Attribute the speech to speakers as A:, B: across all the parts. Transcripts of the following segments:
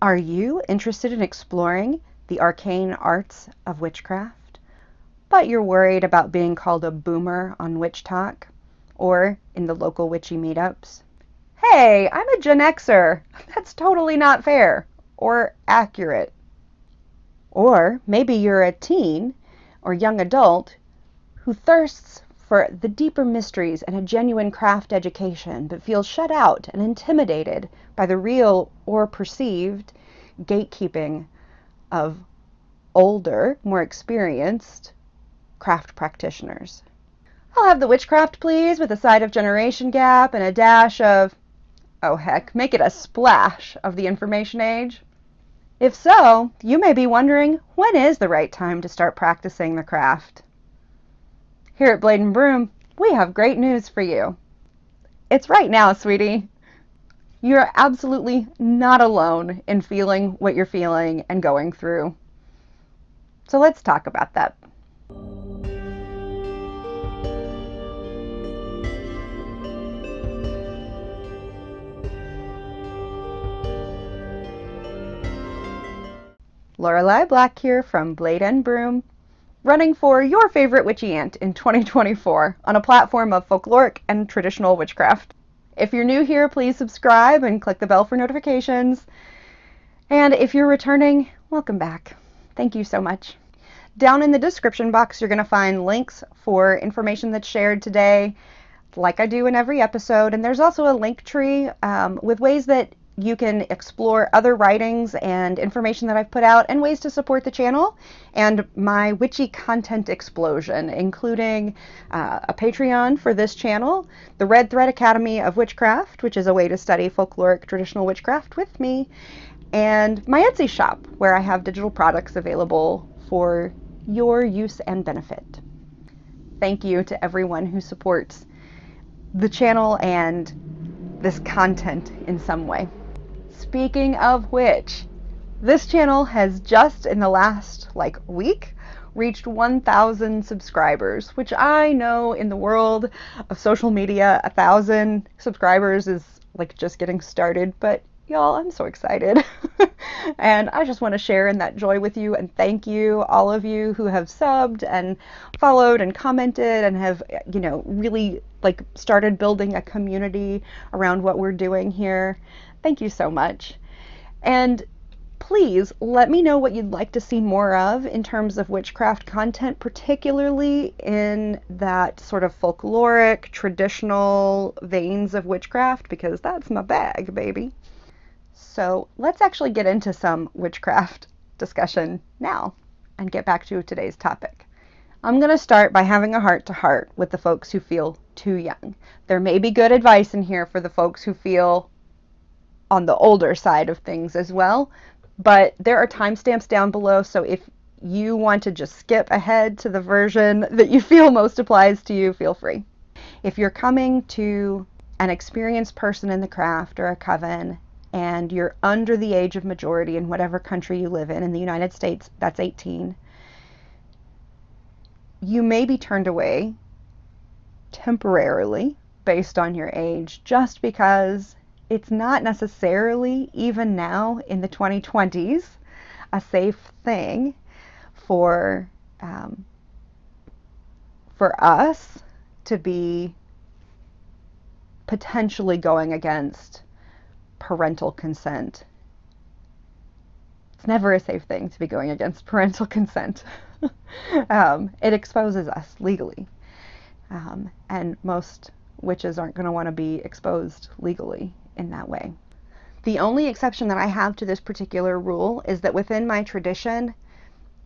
A: Are you interested in exploring the arcane arts of witchcraft, but you're worried about being called a boomer on Witch Talk or in the local witchy meetups? Hey, I'm a Gen Xer. That's totally not fair or accurate. Or maybe you're a teen or young adult who thirsts for the deeper mysteries and a genuine craft education, but feels shut out and intimidated by the real or perceived gatekeeping of older, more experienced craft practitioners. I'll have the witchcraft, please, with a side of generation gap and a dash of, oh heck, make it a splash of the information age. If so, you may be wondering, when is the right time to start practicing the craft? Here at Blade and Broom, we have great news for you. It's right now, sweetie. You're absolutely not alone in feeling what you're feeling and going through. So let's talk about that. Lorelei Black here from Blade and Broom, running for your favorite witchy aunt in 2024 on a platform of folkloric and traditional witchcraft. If you're new here, please subscribe and click the bell for notifications. And if you're returning, welcome back. Thank you so much. Down in the description box, you're going to find links for information that's shared today, like I do in every episode. And there's also a link tree with ways that you can explore other writings and information that I've put out and ways to support the channel and my witchy content explosion, including a Patreon for this channel, the Red Thread Academy of Witchcraft, which is a way to study folkloric traditional witchcraft with me, and my Etsy shop, where I have digital products available for your use and benefit. Thank you to everyone who supports the channel and this content in some way. Speaking of which, this channel has just in the last week reached 1,000 subscribers, which I know in the world of social media, 1,000 subscribers is just getting started, but y'all, I'm so excited. And I just want to share in that joy with you and thank you, all of you who have subbed and followed and commented and have, really started building a community around what we're doing here. Thank you so much. And please let me know what you'd like to see more of in terms of witchcraft content, particularly in that sort of folkloric, traditional veins of witchcraft, because that's my bag, baby. So let's actually get into some witchcraft discussion now and get back to today's topic. I'm going to start by having a heart-to-heart with the folks who feel too young. There may be good advice in here for the folks who feel on the older side of things as well, but there are timestamps down below, so if you want to just skip ahead to the version that you feel most applies to you, feel free. If you're coming to an experienced person in the craft or a coven and you're under the age of majority in whatever country you live in the United States, that's 18, you may be turned away temporarily based on your age, just because it's not necessarily, even now in the 2020s, a safe thing for us to be potentially going against parental consent. It's never a safe thing to be going against parental consent. It exposes us legally. And most witches aren't going to want to be exposed legally in that way. The only exception that I have to this particular rule is that within my tradition,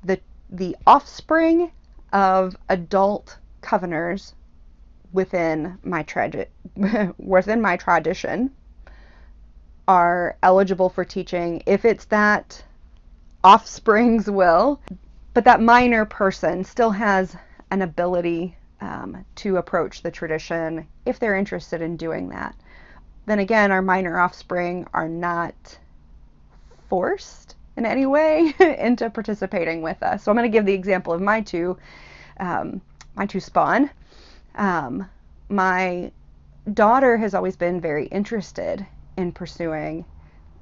A: the offspring of adult coveners within my tradition are eligible for teaching if it's that offspring's will, but that minor person still has an ability to approach the tradition if they're interested in doing that. Then again, our minor offspring are not forced in any way into participating with us. So I'm going to give the example of my two spawn. My daughter has always been very interested in pursuing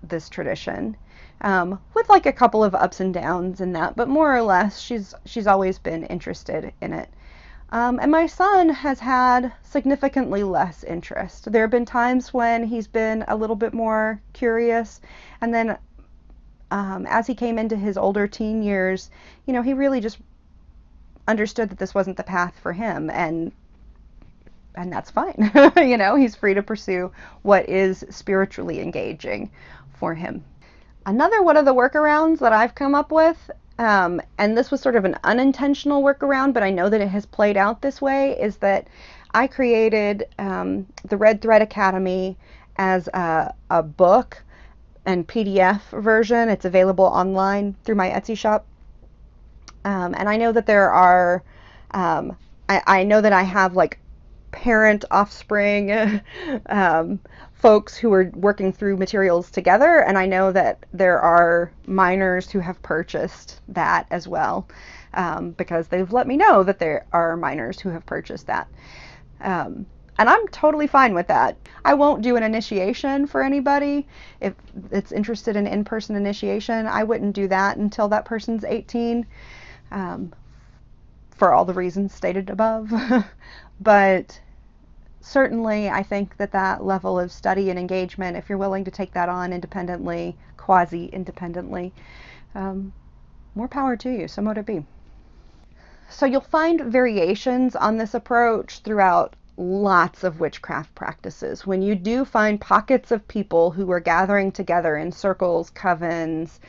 A: this tradition, with like a couple of ups and downs in that, but more or less she's always been interested in it. And my son has had significantly less interest. There have been times when he's been a little bit more curious, and then as he came into his older teen years, he really just understood that this wasn't the path for him, and that's fine. He's free to pursue what is spiritually engaging for him. Another one of the workarounds that I've come up with, and this was sort of an unintentional workaround, but I know that it has played out this way, is that I created the Red Thread Academy as a book and PDF version. It's available online through my Etsy shop. And I know that there are, I know that I have like parent offspring folks who are working through materials together, and I know that there are minors who have purchased that as well, because they've let me know that there are minors who have purchased that. And I'm totally fine with that. I won't do an initiation for anybody. If it's interested in in-person initiation, I wouldn't do that until that person's 18, for all the reasons stated above. But certainly I think that level of study and engagement, if you're willing to take that on independently, quasi-independently, more power to you, so mote it be. So you'll find variations on this approach throughout lots of witchcraft practices. When you do find pockets of people who are gathering together in circles, covens,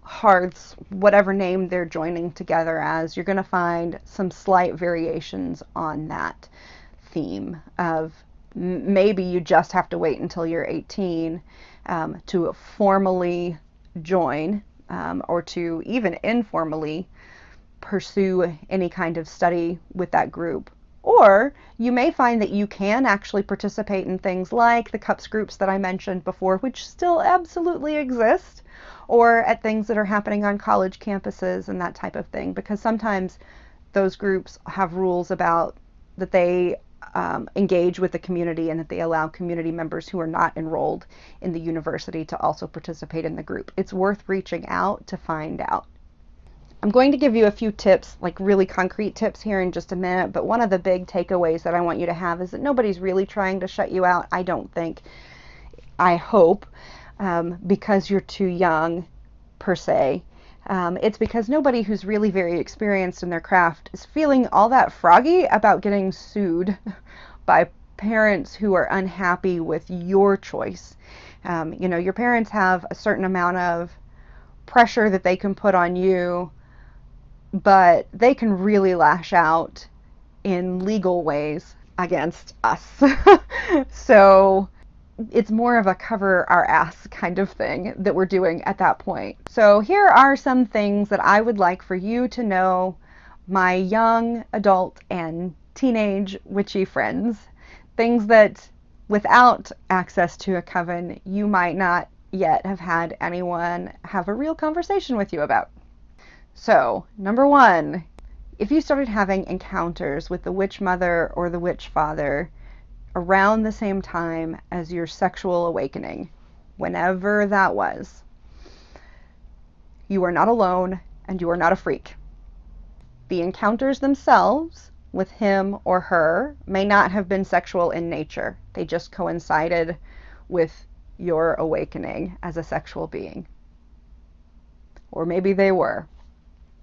A: hearths, whatever name they're joining together as, you're going to find some slight variations on that theme of maybe you just have to wait until you're 18 to formally join, or to even informally pursue any kind of study with that group. Or you may find that you can actually participate in things like the cups groups that I mentioned before, which still absolutely exist, or at things that are happening on college campuses and that type of thing, because sometimes those groups have rules about that they engage with the community and that they allow community members who are not enrolled in the university to also participate in the group. It's worth reaching out to find out. I'm going to give you a few tips, like really concrete tips here in just a minute, but one of the big takeaways that I want you to have is that nobody's really trying to shut you out, I don't think. I hope, because you're too young, per se. It's because nobody who's really very experienced in their craft is feeling all that froggy about getting sued by parents who are unhappy with your choice. Your parents have a certain amount of pressure that they can put on you, but they can really lash out in legal ways against us. So it's more of a cover our ass kind of thing that we're doing at that point. So here are some things that I would like for you to know, my young adult and teenage witchy friends. Things that without access to a coven, you might not yet have had anyone have a real conversation with you about. So, number one, if you started having encounters with the witch mother or the witch father around the same time as your sexual awakening, whenever that was, you are not alone and you are not a freak. The encounters themselves with him or her may not have been sexual in nature. They just coincided with your awakening as a sexual being. Or maybe they were.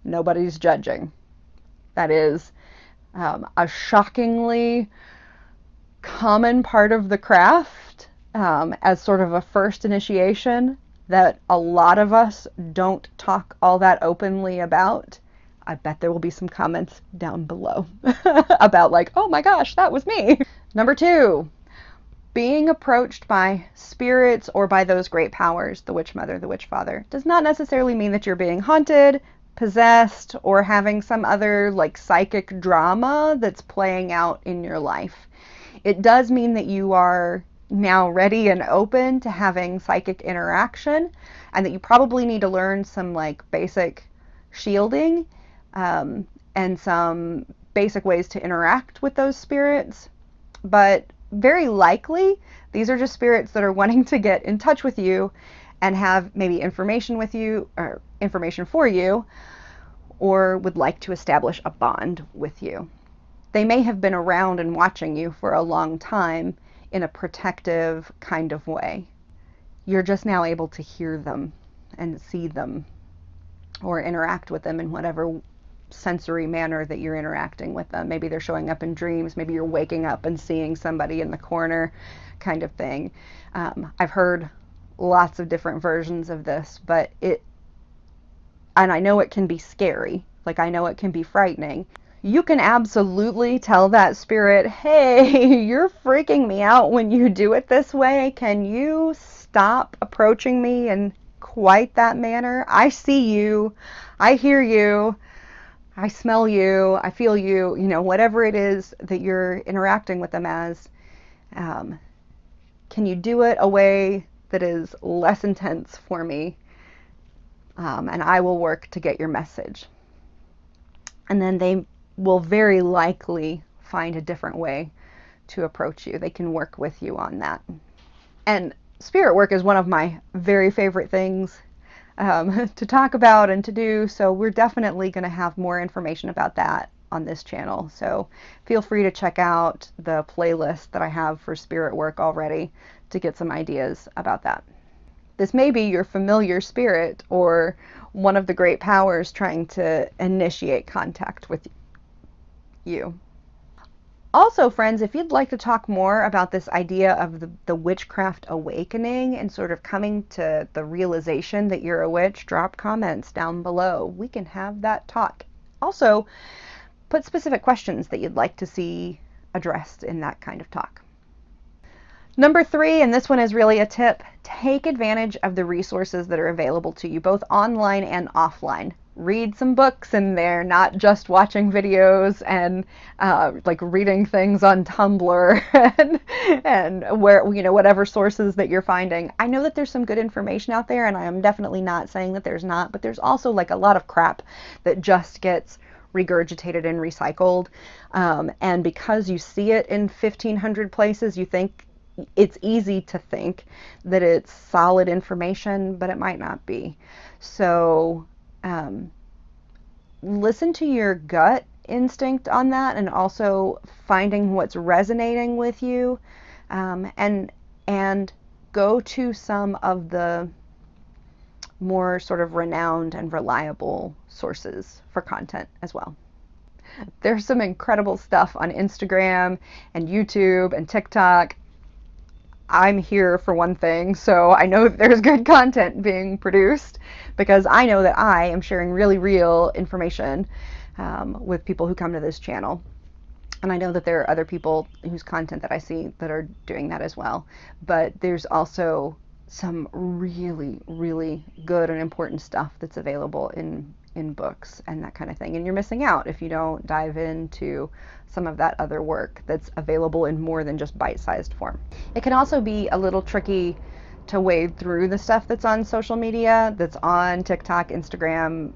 A: Nobody's judging. That is a shockingly common part of the craft, as sort of a first initiation that a lot of us don't talk all that openly about. I bet there will be some comments down below about like, oh my gosh, that was me. Number two, being approached by spirits or by those great powers, the witch mother, the witch father, does not necessarily mean that you're being haunted, possessed, or having some other like psychic drama that's playing out in your life. It does mean that you are now ready and open to having psychic interaction, and that you probably need to learn some like basic shielding, and some basic ways to interact with those spirits. But very likely these are just spirits that are wanting to get in touch with you and have maybe information with you or information for you, or would like to establish a bond with you. They may have been around and watching you for a long time in a protective kind of way. You're just now able to hear them and see them or interact with them in whatever sensory manner that you're interacting with them. Maybe they're showing up in dreams. Maybe you're waking up and seeing somebody in the corner, kind of thing. I've heard lots of different versions of this, but and I know it can be scary. Like, I know it can be frightening. You can absolutely tell that spirit, hey, you're freaking me out when you do it this way. Can you stop approaching me in quite that manner? I see you. I hear you. I smell you. I feel you. You know, whatever it is that you're interacting with them as, can you do it a way that is less intense for me? And I will work to get your message. And then they will very likely find a different way to approach you. They can work with you on that. And spirit work is one of my very favorite things to talk about and to do, so we're definitely going to have more information about that on this channel. So feel free to check out the playlist that I have for spirit work already to get some ideas about that. This may be your familiar spirit or one of the great powers trying to initiate contact with you. Also, friends, if you'd like to talk more about this idea of the witchcraft awakening and sort of coming to the realization that you're a witch, drop comments down below. We can have that talk. Also, put specific questions that you'd like to see addressed in that kind of talk. Number 3, and this one is really a tip, take advantage of the resources that are available to you, both online and offline. Read some books in there, not just watching videos and like reading things on Tumblr and where, you know, whatever sources that you're finding. I know that there's some good information out there, and I am definitely not saying that there's not, but there's also like a lot of crap that just gets regurgitated and recycled. And because you see it in 1,500 places, you think it's easy to think that it's solid information, but it might not be. So listen to your gut instinct on that, and also finding what's resonating with you, and go to some of the more sort of renowned and reliable sources for content as well. There's some incredible stuff on Instagram and YouTube and TikTok. I'm here for one thing, so I know that there's good content being produced because I know that I am sharing really real information with people who come to this channel. And I know that there are other people whose content that I see that are doing that as well. But there's also some really, really good and important stuff that's available in books and that kind of thing. And you're missing out if you don't dive into some of that other work that's available in more than just bite-sized form. It can also be a little tricky to wade through the stuff that's on social media, that's on TikTok, Instagram,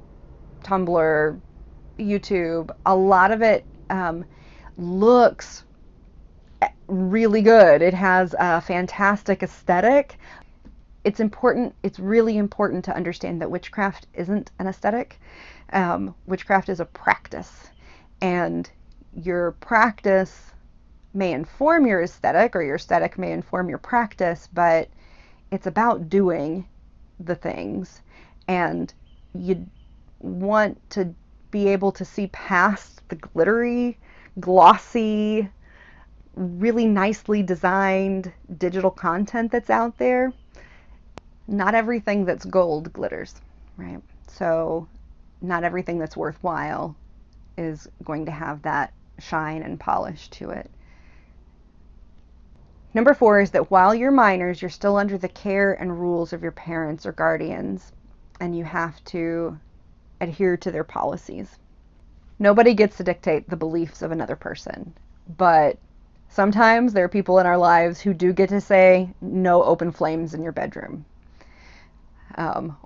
A: Tumblr, YouTube. A lot of it looks really good. It has a fantastic aesthetic. It's really important to understand that witchcraft isn't an aesthetic. Witchcraft is a practice, and your practice may inform your aesthetic, or your aesthetic may inform your practice, but it's about doing the things, and you want to be able to see past the glittery, glossy, really nicely designed digital content that's out there. Not everything that's gold glitters, right? So not everything that's worthwhile is going to have that shine and polish to it. Number 4 is that while you're minors, you're still under the care and rules of your parents or guardians, and you have to adhere to their policies. Nobody gets to dictate the beliefs of another person, but sometimes there are people in our lives who do get to say, no open flames in your bedroom.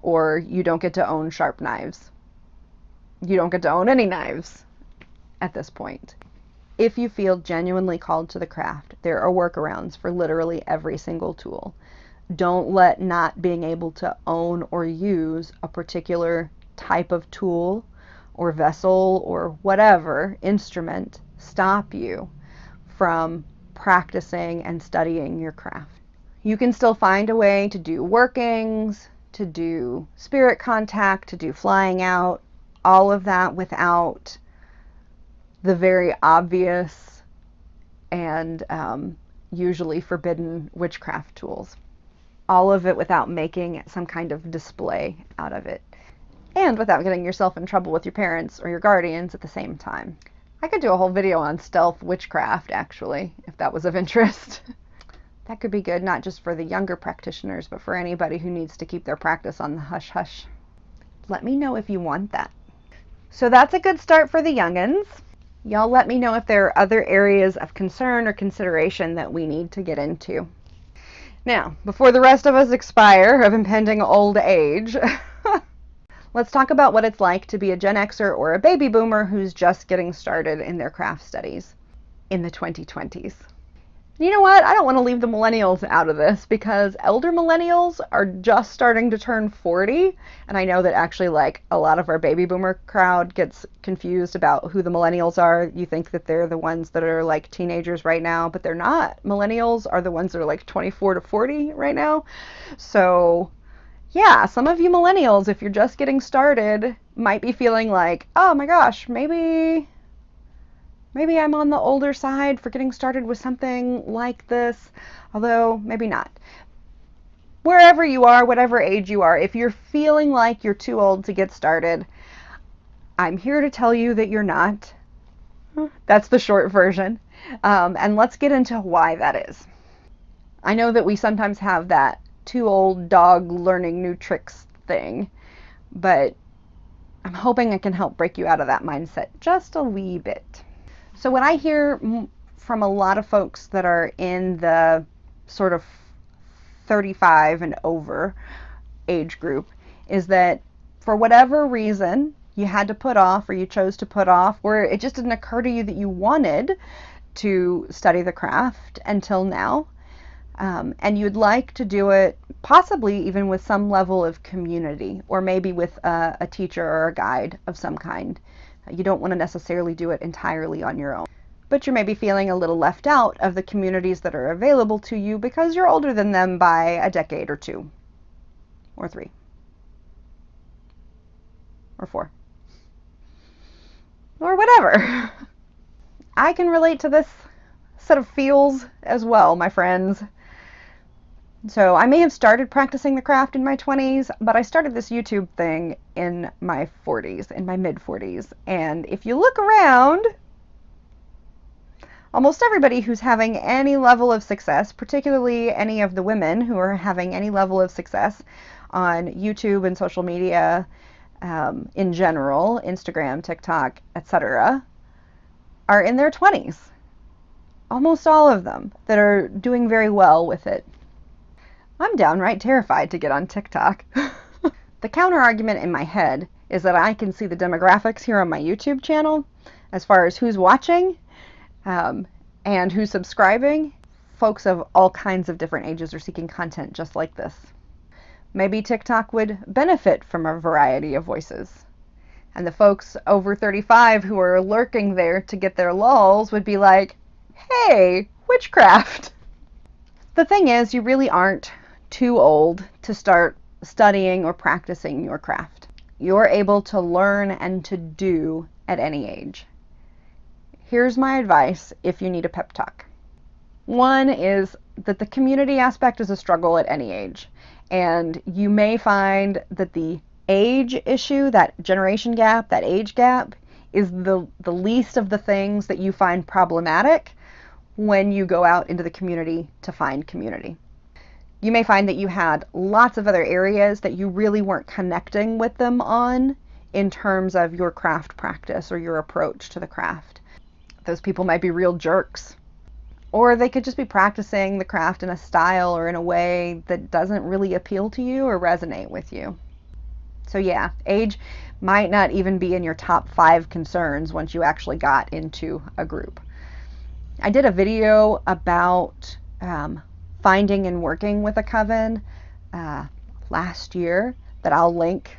A: Or you don't get to own sharp knives. You don't get to own any knives at this point. If you feel genuinely called to the craft, there are workarounds for literally every single tool. Don't let not being able to own or use a particular type of tool or vessel or whatever instrument stop you from practicing and studying your craft. You can still find a way to do workings, to do spirit contact, to do flying out, all of that without the very obvious and usually forbidden witchcraft tools. All of it without making some kind of display out of it, and without getting yourself in trouble with your parents or your guardians at the same time. I could do a whole video on stealth witchcraft, actually, if that was of interest. That could be good, not just for the younger practitioners, but for anybody who needs to keep their practice on the hush-hush. Let me know if you want that. So that's a good start for the youngins. Y'all let me know if there are other areas of concern or consideration that we need to get into. Now, before the rest of us expire of impending old age, let's talk about what it's like to be a Gen Xer or a baby boomer who's just getting started in their craft studies in the 2020s. You know what? I don't want to leave the millennials out of this because elder millennials are just starting to turn 40. And I know that actually like a lot of our baby boomer crowd gets confused about who the millennials are. You think that they're the ones that are like teenagers right now, but they're not. Millennials are the ones that are like 24 to 40 right now. So yeah, some of you millennials, if you're just getting started, might be feeling like, oh my gosh, maybe I'm on the older side for getting started with something like this, although maybe not. Wherever you are, whatever age you are, if you're feeling like you're too old to get started, I'm here to tell you that you're not. That's the short version. And let's get into why that is. I know that we sometimes have that too old dog learning new tricks thing, but I'm hoping I can help break you out of that mindset just a wee bit. So what I hear from a lot of folks that are in the sort of 35 and over age group is that for whatever reason you had to put off, or you chose to put off, or it just didn't occur to you that you wanted to study the craft until now, and you'd like to do it possibly even with some level of community, or maybe with a teacher or a guide of some kind. You don't want to necessarily do it entirely on your own, but you're maybe feeling a little left out of the communities that are available to you because you're older than them by a decade or 2 or 3 or 4 or whatever. I can relate to this set of feels as well, my friends. So I may have started practicing the craft in my 20s, but I started this YouTube thing in my 40s, in my mid-40s. And if you look around, almost everybody who's having any level of success, particularly any of the women who are having any level of success on YouTube and social media in general, Instagram, TikTok, etc., are in their 20s. Almost all of them that are doing very well with it. I'm downright terrified to get on TikTok. The counter argument in my head is that I can see the demographics here on my YouTube channel as far as who's watching and who's subscribing. Folks of all kinds of different ages are seeking content just like this. Maybe TikTok would benefit from a variety of voices. And the folks over 35 who are lurking there to get their lulls would be like, hey, witchcraft. The thing is, you really aren't too old to start studying or practicing your craft. You're able to learn and to do at any age. Here's my advice if you need a pep talk. One is that the community aspect is a struggle at any age. And you may find that the age issue, that generation gap, that age gap, is the least of the things that you find problematic when you go out into the community to find community. You may find that you had lots of other areas that you really weren't connecting with them on in terms of your craft practice or your approach to the craft. Those people might be real jerks. Or they could just be practicing the craft in a style or in a way that doesn't really appeal to you or resonate with you. So yeah, age might not even be in your top 5 concerns once you actually got into a group. I did a video about finding and working with a coven last year that I'll link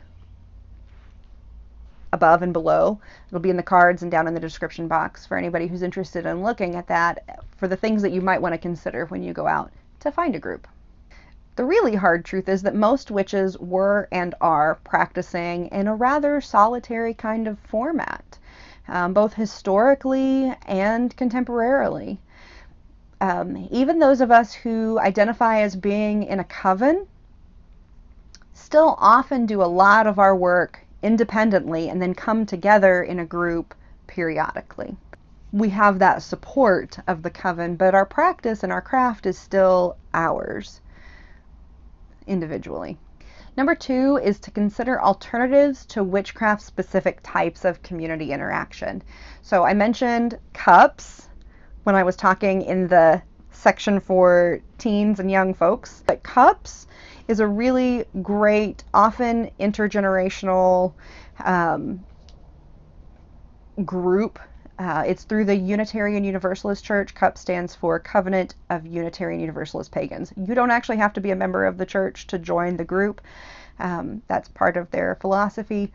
A: above and below. It'll be in the cards and down in the description box for anybody who's interested in looking at that for the things that you might want to consider when you go out to find a group. The really hard truth is that most witches were and are practicing in a rather solitary kind of format, both historically and contemporarily. Even those of us who identify as being in a coven still often do a lot of our work independently and then come together in a group periodically. We have that support of the coven, but our practice and our craft is still ours individually. Number 2 is to consider alternatives to witchcraft-specific types of community interaction. So I mentioned cups when I was talking in the section for teens and young folks, but cups is a really great, often intergenerational group. It's through the Unitarian Universalist Church. CUP stands for Covenant of Unitarian Universalist Pagans. You don't actually have to be a member of the church to join the group. That's part of their philosophy.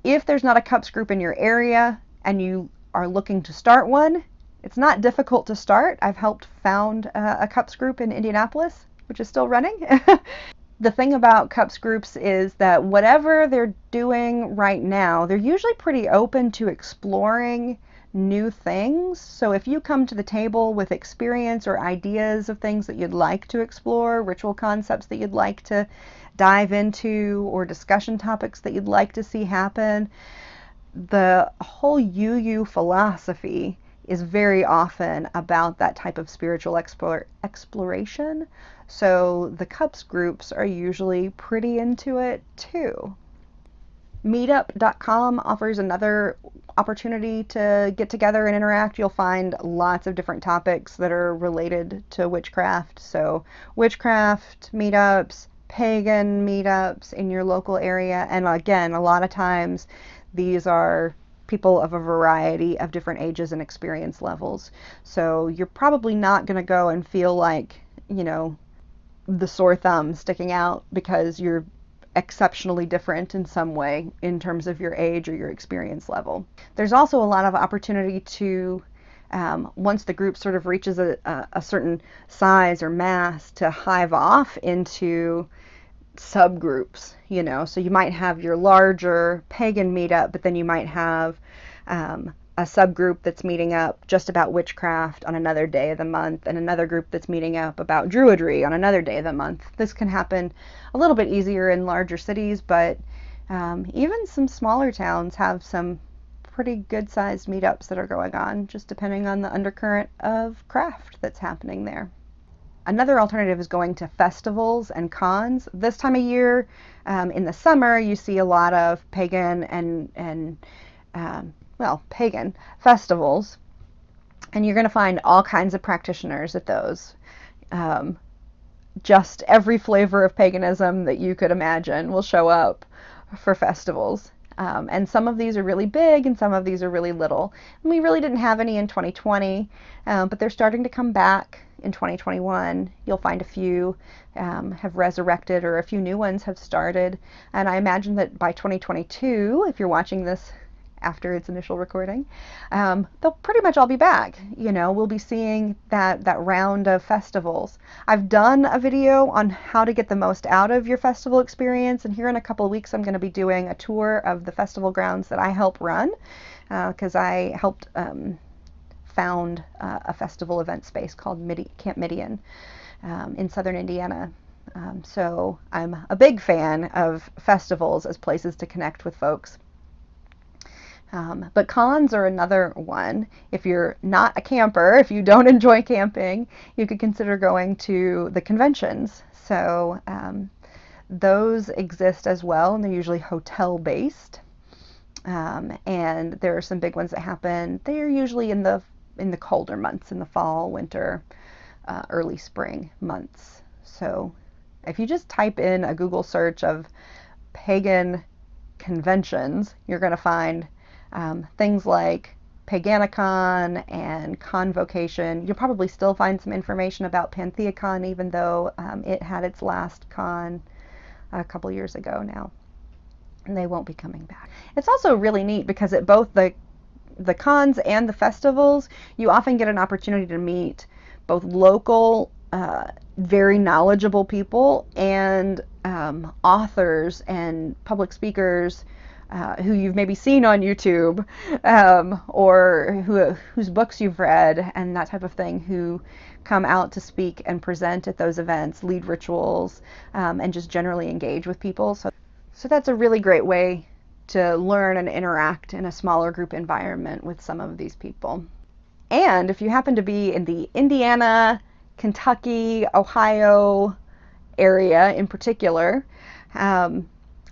A: If there's not a CUPS group in your area and you are looking to start one, it's not difficult to start. I've helped found a CUPS group in Indianapolis, which is still running. The thing about CUPS groups is that whatever they're doing right now, they're usually pretty open to exploring new things. So if you come to the table with experience or ideas of things that you'd like to explore, ritual concepts that you'd like to dive into, or discussion topics that you'd like to see happen, the whole UU philosophy is very often about that type of spiritual exploration. So the CUPS groups are usually pretty into it too. Meetup.com offers another opportunity to get together and interact. You'll find lots of different topics that are related to witchcraft. So witchcraft meetups, pagan meetups in your local area. And again, a lot of times these are people of a variety of different ages and experience levels. So you're probably not going to go and feel like, you know, the sore thumb sticking out because you're exceptionally different in some way in terms of your age or your experience level. There's also a lot of opportunity to, once the group sort of reaches a certain size or mass, to hive off into subgroups, you know. So you might have your larger pagan meetup, but then you might have a subgroup that's meeting up just about witchcraft on another day of the month, and another group that's meeting up about druidry on another day of the month. This can happen a little bit easier in larger cities, but even some smaller towns have some pretty good-sized meetups that are going on, just depending on the undercurrent of craft that's happening there. Another alternative is going to festivals and cons. This time of year, in the summer, you see a lot of pagan and pagan festivals, and you're going to find all kinds of practitioners at those. Just every flavor of paganism that you could imagine will show up for festivals. And some of these are really big and some of these are really little. And we really didn't have any in 2020, but they're starting to come back in 2021. You'll find a few have resurrected, or a few new ones have started. And I imagine that by 2022, if you're watching this after its initial recording, they'll pretty much all be back. You know, we'll be seeing that round of festivals. I've done a video on how to get the most out of your festival experience, and here in a couple of weeks I'm going to be doing a tour of the festival grounds that I help run, because I helped found a festival event space called Camp Midian in southern Indiana. So I'm a big fan of festivals as places to connect with folks. But cons are another one. If you're not a camper, if you don't enjoy camping, you could consider going to the conventions. So those exist as well, and they're usually hotel-based. And there are some big ones that happen. They're usually in the colder months, in the fall, winter, early spring months. So if you just type in a Google search of pagan conventions, you're going to find things like Paganacon and Convocation. You'll probably still find some information about Pantheacon, even though it had its last con a couple years ago now. And they won't be coming back. It's also really neat because at both the cons and the festivals, you often get an opportunity to meet both local, very knowledgeable people and authors and public speakers who you've maybe seen on YouTube, or whose books you've read and that type of thing, who come out to speak and present at those events, lead rituals, and just generally engage with people. So that's a really great way to learn and interact in a smaller group environment with some of these people. And if you happen to be in the Indiana, Kentucky, Ohio area in particular, or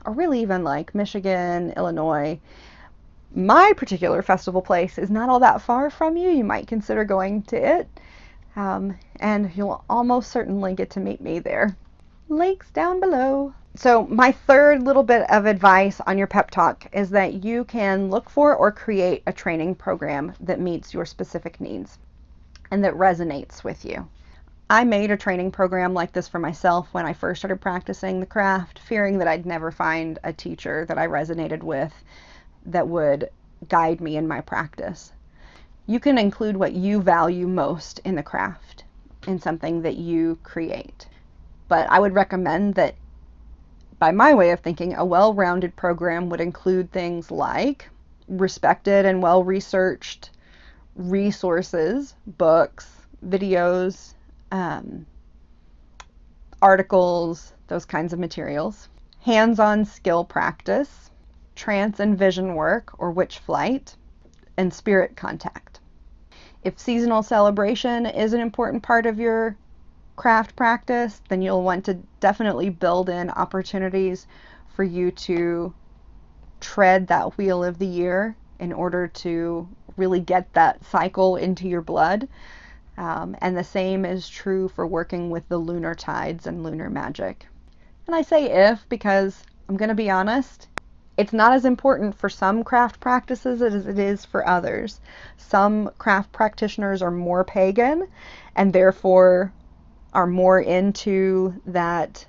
A: really even like Michigan, Illinois, my particular festival place is not all that far from you. You might consider going to it, and you'll almost certainly get to meet me there. Links down below. So my third little bit of advice on your pep talk is that you can look for or create a training program that meets your specific needs and that resonates with you. I made a training program like this for myself when I first started practicing the craft, fearing that I'd never find a teacher that I resonated with that would guide me in my practice. You can include what you value most in the craft in something that you create. But I would recommend that, by my way of thinking, a well-rounded program would include things like respected and well-researched resources, books, videos, articles, those kinds of materials, hands-on skill practice, trance and vision work or witch flight, and spirit contact. If seasonal celebration is an important part of your craft practice, then you'll want to definitely build in opportunities for you to tread that wheel of the year in order to really get that cycle into your blood. And the same is true for working with the lunar tides and lunar magic. And I say if because I'm going to be honest, it's not as important for some craft practices as it is for others. Some craft practitioners are more pagan and therefore are more into that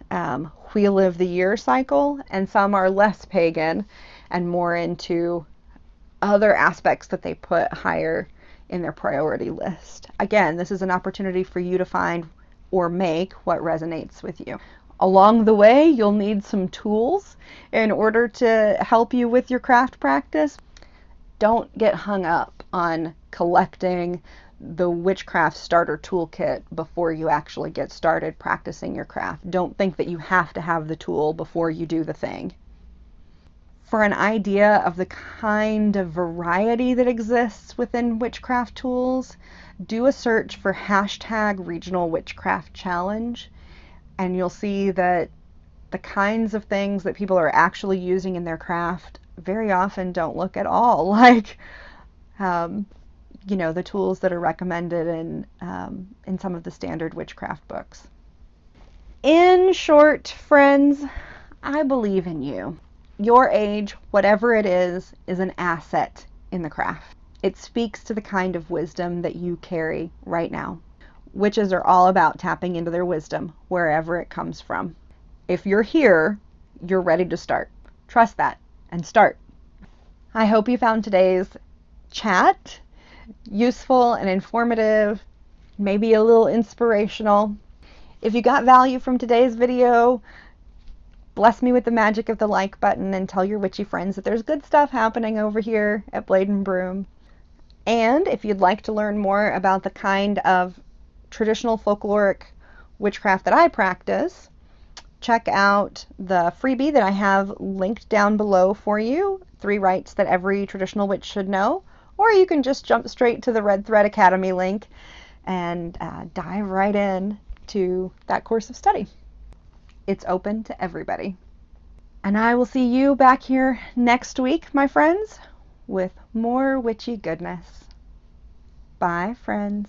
A: wheel of the year cycle, and some are less pagan and more into other aspects that they put higher in their priority list. Again, this is an opportunity for you to find or make what resonates with you. Along the way, you'll need some tools in order to help you with your craft practice. Don't get hung up on collecting the Witchcraft starter toolkit before you actually get started practicing your craft. Don't think that you have to have the tool before you do the thing. For an idea of the kind of variety that exists within witchcraft tools, do a search for #Regional Witchcraft Challenge, and you'll see that the kinds of things that people are actually using in their craft very often don't look at all like the tools that are recommended in some of the standard witchcraft books. In short, friends, I believe in you. Your age, whatever it is an asset in the craft. It speaks to the kind of wisdom that you carry right now. Witches are all about tapping into their wisdom, wherever it comes from. If you're here, you're ready to start. Trust that and start. I hope you found today's chat useful and informative, maybe a little inspirational. If you got value from today's video, bless me with the magic of the like button and tell your witchy friends that there's good stuff happening over here at Blade and Broom. And if you'd like to learn more about the kind of traditional folkloric witchcraft that I practice, check out the freebie that I have linked down below for you, 3 rites that every traditional witch should know. Or you can just jump straight to the Red Thread Academy link and dive right in to that course of study. It's open to everybody. And I will see you back here next week, my friends, with more witchy goodness. Bye, friends.